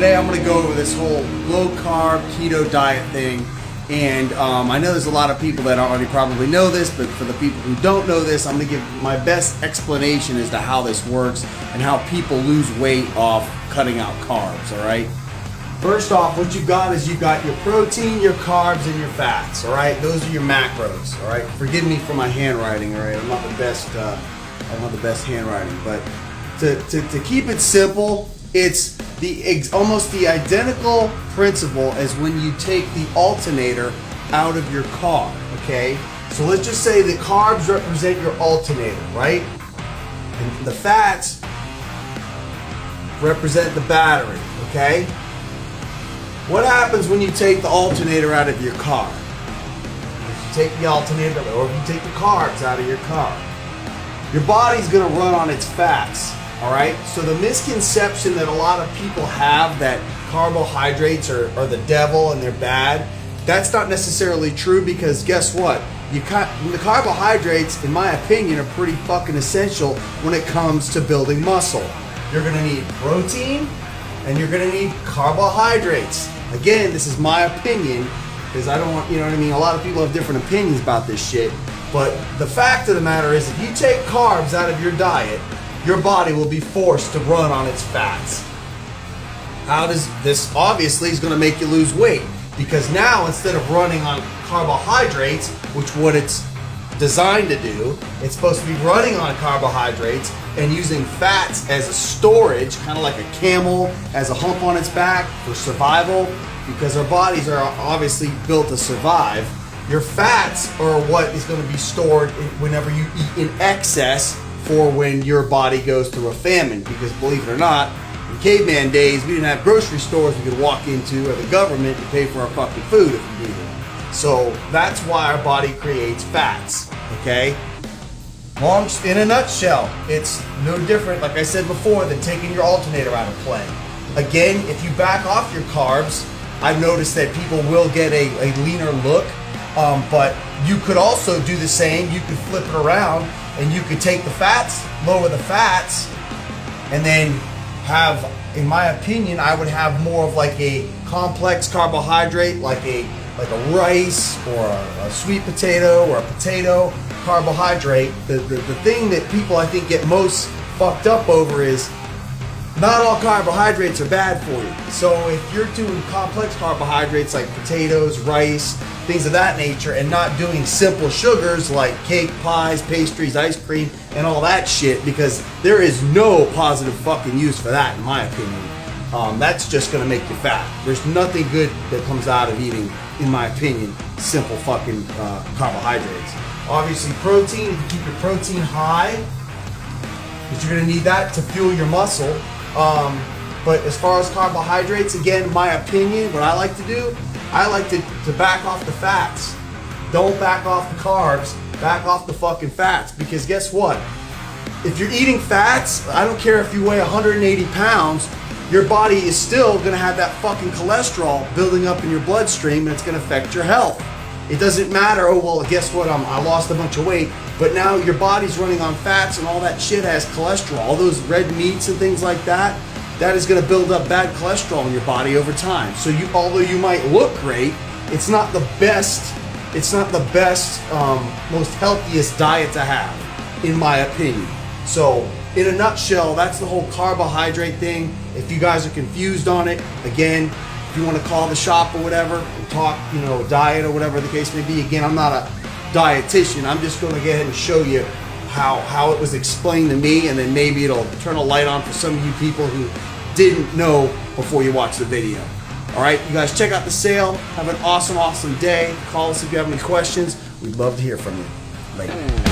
Today I'm going to go over this whole low carb keto diet thing, and I know there's a lot of people that already probably know this, but for the people who don't know this, I'm going to give my best explanation as to how this works and how people lose weight off cutting out carbs, all right? First off, what you've got is you've got your protein, your carbs, and your fats, all right? Those are your macros, all right? Forgive me for my handwriting, all right? I'm not the best handwriting, but to keep it simple, it's almost the identical principle as when you take the alternator out of your car, okay? So let's just say the carbs represent your alternator, right? And the fats represent the battery, okay? What happens when you take the alternator out of your car? If you take the alternator, or if you take the carbs out of your car, your body's gonna run on its fats. All right, so the misconception that a lot of people have that carbohydrates are the devil and they're bad, that's not necessarily true, because guess what? The carbohydrates, in my opinion, are pretty fucking essential when it comes to building muscle. You're gonna need protein and you're gonna need carbohydrates. Again, this is my opinion, because I don't want, you know what I mean? A lot of people have different opinions about this shit, but the fact of the matter is, if you take carbs out of your diet, your body will be forced to run on its fats. How does this? Obviously is going to make you lose weight, because now instead of running on carbohydrates, which what it's designed to do, it's supposed to be running on carbohydrates and using fats as a storage, kind of like a camel has a hump on its back for survival, because our bodies are obviously built to survive. Your fats are what is going to be stored whenever you eat in excess, for when your body goes through a famine. Because believe it or not, in caveman days, we didn't have grocery stores we could walk into, or the government to pay for our fucking food if we needed it. So that's why our body creates fats, okay? In a nutshell, it's no different, like I said before, than taking your alternator out of play. Again, if you back off your carbs, I've noticed that people will get a leaner look, but you could also do the same. You could flip it around, and you could take the fats, lower the fats, and then have, in my opinion, I would have more of like a complex carbohydrate, like a rice or a sweet potato or a potato carbohydrate. The thing that people, I think, get most fucked up over is not all carbohydrates are bad for you. So if you're doing complex carbohydrates like potatoes, rice, things of that nature, and not doing simple sugars like cake, pies, pastries, ice cream, and all that shit, because there is no positive fucking use for that, in my opinion. That's just gonna make you fat. There's nothing good that comes out of eating, in my opinion, simple fucking carbohydrates. Obviously protein, if you keep your protein high, because you're gonna need that to fuel your muscle. But as far as carbohydrates, again, in my opinion, what I like to do, I like to back off the fats. Don't back off the carbs, back off the fucking fats, because guess what? If you're eating fats, I don't care if you weigh 180 pounds, your body is still gonna have that fucking cholesterol building up in your bloodstream, and it's gonna affect your health. It doesn't matter, oh well, guess what, I lost a bunch of weight, but now your body's running on fats, and all that shit has cholesterol. All those red meats and things like that, that is going to build up bad cholesterol in your body over time. So although you might look great, it's not the best, most healthiest diet to have, in my opinion. So in a nutshell, that's the whole carbohydrate thing. If you guys are confused on it, again, if you want to call the shop or whatever and talk, diet or whatever the case may be, again, I'm not a dietitian. I'm just going to go ahead and show you how it was explained to me, and then maybe it'll turn a light on for some of you people who didn't know before you watch the video. All right, you guys check out the sale. Have an awesome day. Call us if you have any questions. We'd love to hear from you. Later.